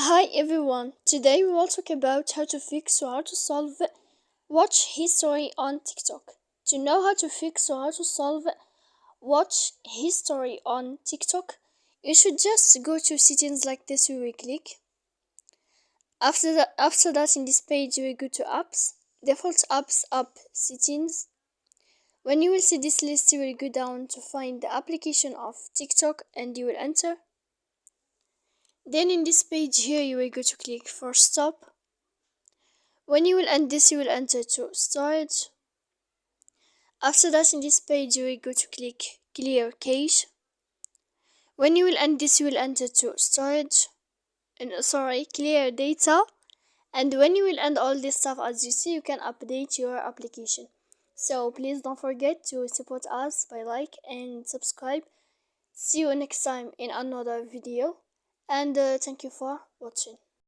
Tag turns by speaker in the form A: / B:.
A: Hi everyone, today we will talk about how to fix or how to solve watch history on TikTok. To know how to fix or how to solve watch history on TikTok, you should just go to settings like this. We will click. After that in this page you will go to apps, default apps, app settings. When you will see this list you will go down to find the application of TikTok and you will enter. Then in this page here you will go to click for stop. When you will end this you will enter to storage. After that in this page you will go to click clear cache. When you will end this you will enter to storage and clear data, and when you will end all this stuff, as you see, you can update your application. So please don't forget to support us by like and subscribe. See you next time in another video, and thank you for watching.